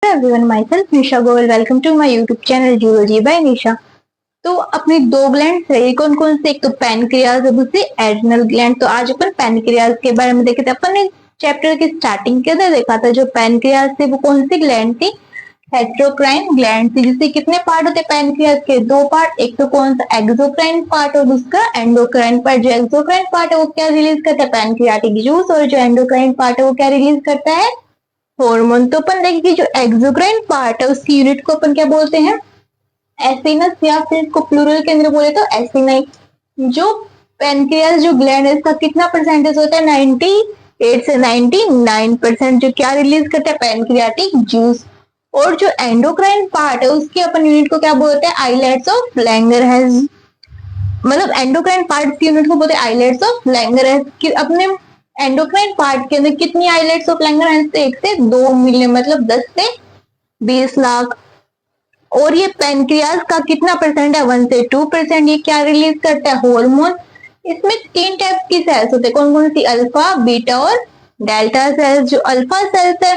everyone, myself Nisha Goel. Welcome to my YouTube channel Zoology by Nisha. तो अपनी दो gland रही कौन कौन से, एक तो पैनक्रियाज और दूसरी एड्रिनल ग्लैंड। तो आज अपन पैनक्रियाज के बारे में देखे थे। अपन ने चैप्टर की स्टार्टिंग के अंदर देखा था जो पैनक्रियाज थे वो कौन सी ग्लैंड थी, हेट्रोक्राइन ग्लैंड थी। जिससे कितने पार्ट होते हैं पैनक्रियाज के? दो पार्ट, एक तो कौन सा एक्सोक्राइन पार्ट और दूसरा एंडोक्राइन पार्ट। जो एक्सोक्राइन पार्ट है वो क्या रिलीज करता है? Pancreatic juice. और जो एंडोक्राइन पार्ट है वो क्या रिलीज करता है? हार्मोन। तो अपन देखेंगे जो एक्सोक्राइन पार्ट है उसकी यूनिट को अपन क्या बोलते हैं? एसिनस, या फिर इसको प्लूरल के अंदर बोले तो एसिनाई। जो पैनक्रियास जो ग्लैंड है इसका कितना परसेंटेज होता है? 98 से 99% जो क्या रिलीज करता है? Pancreatic juice. और जो एंडोक्राइन पार्ट है उसकी अपन यूनिट को क्या बोलते हैं? Islets of Langerhans. मतलब एंडोक्राइन पार्ट की यूनिट को बोलते हैं आइलेट्स ऑफ लैंगरहैंस। अपने एंडोक्राइन पार्ट के अंदर कितनी आइलेट्स ऑफ लैंगरहैंस? 1 से 2 मिलियन, मतलब 10 से 20 लाख। और ये पैनक्रियास का कितना परसेंट है? 1 से 2%। ये क्या रिलीज करता है? हार्मोन। इसमें 3 टाइप की सेल्स होते हैं। कौन कौन सी? अल्फा, बीटा और डेल्टा सेल्स। जो अल्फा सेल्स है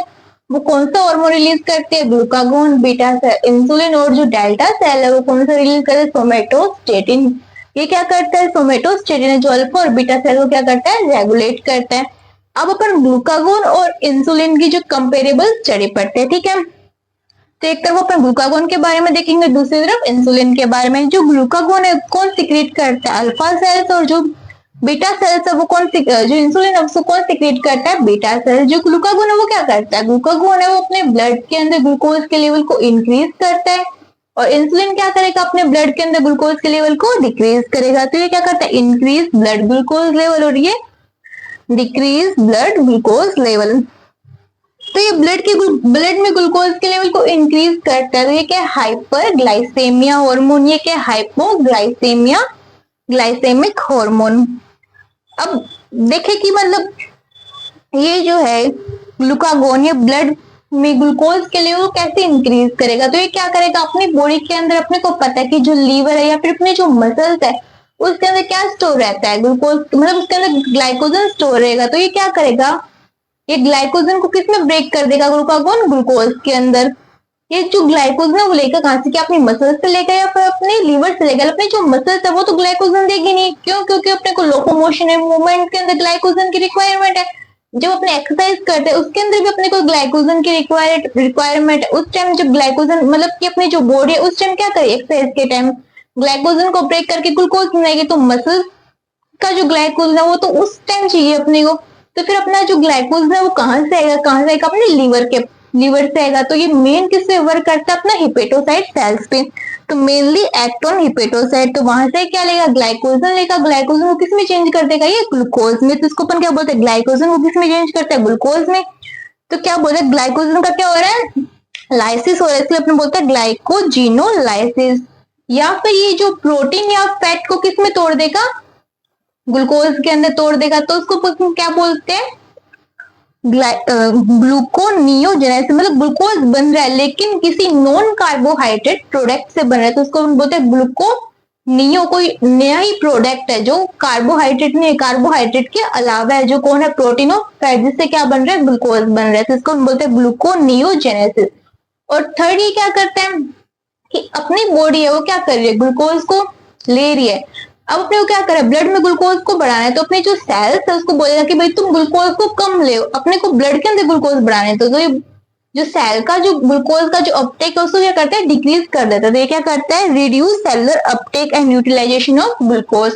वो कौन सा हार्मोन रिलीज करते हैं? ग्लूकागोन। Beta cell insulin. और जो डेल्टा सेल है वो कौन सा रिलीज करते हैं? सोमेटोस्टेटिन। ये क्या करता है? सोमेटोस्टेटिन है जो अल्फा और बीटा सेल को क्या करता है? रेगुलेट करता है। अब अपन ग्लूकागोन और इंसुलिन की जो कंपेरेबल स्टडी पढ़ते हैं, ठीक है। तो एक तरफ अपन ग्लूकागोन के बारे में देखेंगे, दूसरी तरफ इंसुलिन के बारे में। जो ग्लूकागोन है कौन सिक्रेट करता है? Alpha cells. और जो बीटा सेल्स है वो जो इंसुलिन है उसको कौन सिक्रेट करता है? Beta cells. जो ग्लूकागोन है वो क्या करता है? ग्लूकागोन है वो अपने ब्लड के अंदर ग्लूकोज के लेवल को इंक्रीज करता है। और इंसुलिन क्या करेगा? अपने ब्लड के अंदर ग्लूकोज के लेवल को डिक्रीज करेगा। तो ये क्या करता है? इंक्रीज ब्लड ग्लूकोज लेवल और ये डिक्रीज ब्लड ग्लूकोज लेवल। तो ये ब्लड में ग्लूकोज के लेवल को इंक्रीज करता है। तो ये क्या है? Hyperglycaemia hormone. ये क्या है? Hypoglycaemia glycaemic hormone. अब देखे कि मतलब ये जो है ग्लूकागोन ये ब्लड में ग्लूकोज के लेवल कैसे इंक्रीज करेगा? तो ये क्या करेगा? अपनी बॉडी के अंदर अपने को पता है कि जो लीवर है या फिर अपने जो मसल्स है उसके अंदर क्या स्टोर रहता है? ग्लूकोज, मतलब उसके अंदर ग्लाइकोजन स्टोर रहेगा। तो ये क्या करेगा? ये ग्लाइकोजन को किसमें ब्रेक कर देगा? ग्लूकागोन ग्लूकोज के अंदर। ये जो ग्लाइकोजन है वो लेकर कहां से? क्या अपनी मसल्स से लेकर या फिर अपने लीवर से लेकर? अपने जो मसल्स है वो तो ग्लाइकोजन देगी नहीं। क्यों? क्योंकि अपने को लोकोमोशन है, मूवमेंट के अंदर ग्लाइकोजन की रिक्वायरमेंट है। जब अपने एक्सरसाइज करते हैं उसके अंदर भी अपने को ग्लाइकोजन की रिक्वायरमेंट है। उस टाइम जब ग्लाइकोजन, मतलब कि अपनी जो बॉडी है उस टाइम क्या करे? एक्सरसाइज के टाइम ग्लाइकोजन को ब्रेक करके ग्लूकोज बनाएगी। तो मसल्स का जो ग्लाइकोजन है वो तो उस टाइम चाहिए अपने को। तो फिर अपना जो ग्लाइकोजन है वो कहां से आएगा? अपने लीवर से आएगा। तो ये मेन किससे वर्क करता है? अपना हिपेटोसाइट सेल्स पे। तो मेनली एक्ट ऑन हिपेटोसाइट। तो वहां से क्या लेगा? ग्लाइकोजन लेगा। ग्लाइकोजन को किस में चेंज कर देगा? ये ग्लूकोज में। तो इसको अपन क्या बोलते हैं? ग्लाइकोजन को किस में चेंज करता है? ग्लूकोज में। तो क्या बोलते हैं? ग्लाइकोजन का क्या हो रहा है? लाइसिस हो रहा है। इसलिए अपन बोलते हैं ग्लाइकोजिनोलाइसिस। या फिर ये जो प्रोटीन या फैट को किस में तोड़ देगा? ग्लूकोज के अंदर तोड़ देगा। तो उसको क्या बोलते हैं? ग्लूकोनियोजेनेसिस। मतलब ग्लूकोज बन रहा है लेकिन किसी नॉन कार्बोहाइड्रेट प्रोडक्ट से बन रहा है। तो उसको हम बोलते हैं ग्लूकोनियो। कोई नया ही प्रोडक्ट है जो कार्बोहाइड्रेट नहीं है, कार्बोहाइड्रेट के अलावा है। जो कौन है? प्रोटीन और फैट, जिससे क्या बन रहा है? ग्लूकोज बन रहा है। तो इसको हम बोलते हैं ग्लूकोनियोजेनेसिस। और थर्ड ये क्या करते हैं कि अपनी बॉडी है वो क्या कर रही है? ग्लूकोज को ले रही है। अब अपने को क्या करा? ब्लड में ग्लूकोज को बढ़ाना है। तो अपने जो सेल्स है उसको बोलेगा कि भाई तुम ग्लूकोज को कम ले, अपने को ब्लड के अंदर ग्लूकोज बढ़ाने। तो ये जो सेल का जो ग्लूकोज का जो अपटेक है उसको क्या करता है? डिक्रीज कर देता है। तो ये क्या करता है? Reduce cellular uptake and utilisation of glucose.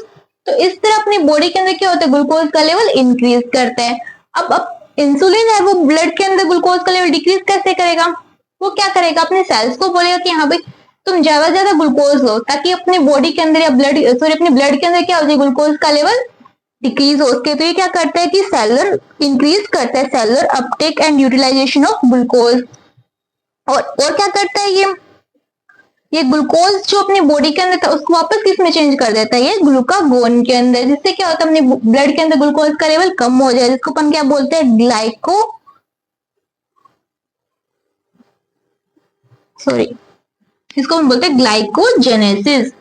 तो इस तरह अपनी बॉडी के अंदर क्या होता है? ग्लूकोज का लेवल इंक्रीज करता है। अब इंसुलिन है वो ब्लड के अंदर ग्लूकोज का लेवल डिक्रीज कैसे करेगा? वो क्या करेगा? अपने सेल्स को बोलेगा कि हाँ भाई तुम ज्यादा ग्लूकोज लो, ताकि अपने बॉडी के अंदर या अपने ब्लड के अंदर क्या हो जाए? ग्लूकोज का लेवल डिक्रीज हो सके। तो ये क्या करता है कि सेलुलर इंक्रीज करता है cellular uptake and utilisation of glucose. और क्या करता है ये ग्लूकोज जो अपनी बॉडी के अंदर था उसको वापस किस में चेंज कर देता है? ये ग्लूकागोन के अंदर। जिससे क्या होता है? अपने ब्लड के अंदर ग्लूकोज का लेवल कम हो जाए, जिसको अपन क्या बोलते हैं? इसको हम बोलते हैं ग्लाइकोजेनेसिस।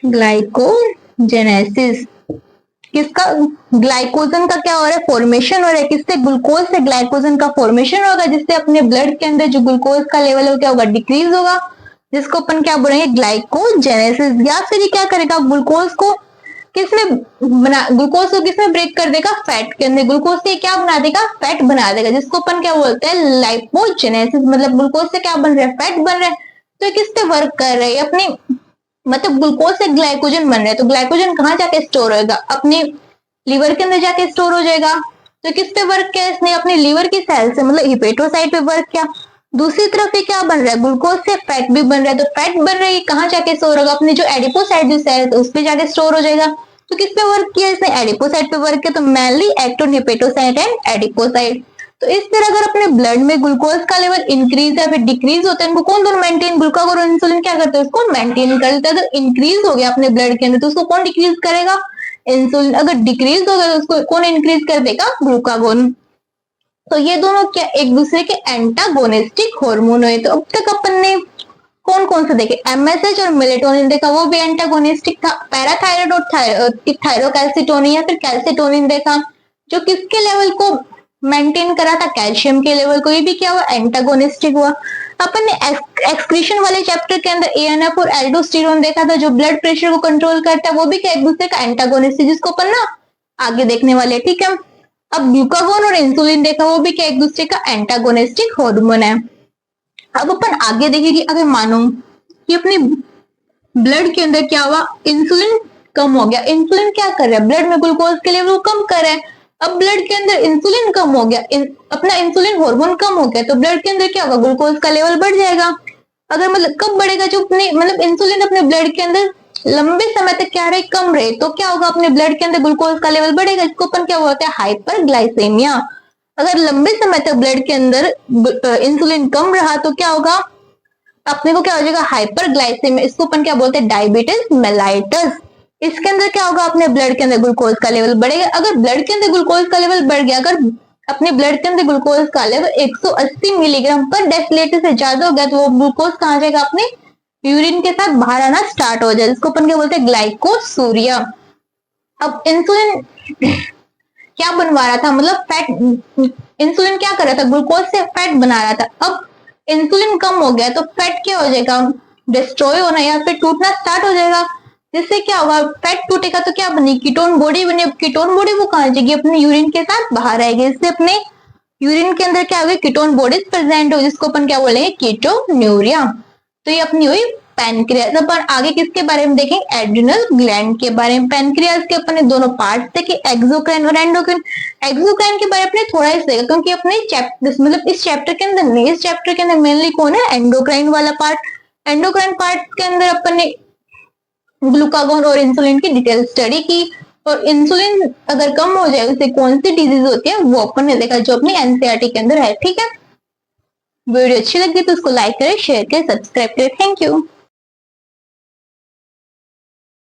ग्लाइकोजेनेसिस। किसका ग्लाइकोजन का क्या हो रहा है, फॉर्मेशन हो रहा है, किससे, ग्लूकोज से ग्लाइकोजन का फॉर्मेशन होगा, जिससे अपने ब्लड के अंदर जो ग्लूकोज का लेवल है क्या होगा, डिक्रीज होगा, जिसको अपन क्या बोलेंगे, ग्लाइकोजेनेसिस। या फिर क्या करेगा, ग्लूकोज को किसमें ब्रेक कर देगा, फैट के अंदर। ग्लूकोज से क्या बना देगा, फैट बना देगा, जिसको अपन क्या बोलते हैं, लाइपोजेनेसिस। मतलब ग्लूकोज से क्या बन रहा है, फैट बन रहा है। तो किस पे वर्क कर रही है, अपनी मतलब ग्लूकोज से ग्लाइकोजन बन रहा है, तो ग्लाइकोजन कहाँ जाके स्टोर होगा, अपने लीवर के अंदर जाके स्टोर हो जाएगा। तो किस पे वर्क किया इसने, अपने लीवर की सेल से, मतलब हिपेटोसाइट पे वर्क किया। दूसरी तरफ ये क्या बन रहा है, ग्लूकोज से फैट भी बन रहा है, तो फैट बन रहा है, कहाँ जाके स्टोर होगा, अपने जो एडिपोसाइट जो सेल है उस पे जाके स्टोर हो जाएगा। तो किस पे वर्क किया इसने, एडिपोसाइट पे वर्क किया, तो mainly act on hepatocyte and adipocyte. तो इस तरह अगर अपने ब्लड में ग्लूकोज का लेवल इंक्रीज या फिर डिक्रीज होता है, इनको कौन दोनों मेंटेन, ग्लूकागोन और इंसुलिन क्या करते हैं, उसको मेंटेन कर देता है। तो इंक्रीज हो गया अपने ब्लड के अंदर, तो उसको कौन डिक्रीज करेगा, इंसुलिन। अगर डिक्रीज हो गया तो उसको कौन इंक्रीज कर देगा, ग्लूकागोन। तो ये दोनों क्या एक दूसरे के एंटागोनिस्टिक हार्मोन है। तो अब तक अपन ने कौन कौन से देखे, एमएसएच और मेलेटोनिन देखा, वो भी एंटागोनिस्टिक था। पैराथायराइड और थायरोकैल्सिटोनिन या फिर कैल्सिटोनिन देखा, जो किसके लेवल को मेंटेन करा था, कैल्शियम के लेवल को। ये भी क्या हुआ, एंटागोनिस्टिक हुआ। अपन ने एक्सक्रीशन वाले चैप्टर के अंदर एएनएफ और एल्डोस्टेरोन देखा था, जो ब्लड प्रेशर को कंट्रोल करता है, वो भी क्या एक दूसरे का एंटागोनिस्ट है, जिसको अपन ना आगे देखने वाले, ठीक है। अब ग्लूकागोन और इंसुलिन देखा, वो भी क्या एक दूसरे का एंटागोनिस्टिक हार्मोन है। अब अपन आगे देखेंगे, अगर मानो कि अपने ब्लड के अंदर क्या हुआ, इंसुलिन कम हो गया। इंसुलिन क्या कर रहा है, ब्लड में ग्लूकोज के लेवल कम कर रहा है। अब ब्लड के अंदर इंसुलिन कम हो गया, अपना इंसुलिन हार्मोन कम हो गया, तो ब्लड के अंदर क्या होगा, ग्लूकोज का लेवल बढ़ जाएगा। अगर मतलब कब बढ़ेगा, जो अपने मतलब इंसुलिन अपने ब्लड के अंदर लंबे समय तक क्या रहे, कम रहे, तो क्या होगा, अपने ब्लड के अंदर ग्लूकोज का लेवल बढ़ेगा, जिसको अपन क्या बोलते हैं, हाइपरग्लाइसेमिया। अगर लंबे समय तक ब्लड के अंदर इंसुलिन कम रहा तो क्या होगा, अपने को क्या हो जाएगा, हाइपरग्लाइसेमिया। इसको अपन क्या बोलते हैं, डायबिटीज मेलाइटस। इसके अंदर क्या होगा, अपने ब्लड के अंदर ग्लूकोज का लेवल बढ़ेगा। अगर ब्लड के अंदर ग्लूकोज का लेवल बढ़ गया, अगर अपने ब्लड के अंदर ग्लूकोज का लेवल 180 मिलीग्राम पर डेसिलीटर से ज्यादा हो गया, तो वो ग्लूकोज कहाँ जाएगा, अपने यूरिन के साथ बाहर आना स्टार्ट हो जाए, जिसको अपन क्या बोलते हैं, ग्लाइकोसूरिया। अब इंसुलिन क्या बनवा रहा था, मतलब फैट, इंसुलिन क्या कर रहा था, ग्लूकोज से फैट बना रहा था। अब इंसुलिन कम हो गया तो फैट क्या हो जाएगा, डिस्ट्रॉय होना या फिर टूटना स्टार्ट हो जाएगा। जिससे क्या होगा, फैट टूटेगा तो क्या बनी, कीटोन बॉडी बने। कीटोन बॉडी वो कहाँ जाएगी, अपने यूरिन के साथ बाहर आएगी। इससे अपने यूरिन के अंदर क्या होगा, कीटोन बॉडीज प्रेजेंट हो, जिसको अपन क्या बोलेंगे, कीटोन्यूरिया। तो ये अपनी हुई पैनक्रियाज। अपन आगे किसके बारे में देखेंगे, एड्रिनल ग्लैंड के बारे में। पैनक्रियाज के अपने दोनों पार्ट्स देखे, एक्सोक्राइन और एंडोक्राइन। एक्सोक्राइन के बारे में अपने थोड़ा ही देखा, क्योंकि अपने चैप्टर मतलब इस चैप्टर के अंदर नहीं, इस चैप्टर के अंदर मेनली कौन है, एंडोक्राइन वाला पार्ट। एंडोक्राइन पार्ट के अंदर अपन ने ग्लूकागोन और इंसुलिन की डिटेल स्टडी की, और इंसुलिन अगर कम हो जाए उससे कौन सी डिजीज होती है वो अपन ने देखा, जो अपनी एनसीईआरटी के अंदर है, ठीक है। वीडियो अच्छी लगी तो उसको लाइक करें, शेयर करें, सब्सक्राइब करें। Thank you.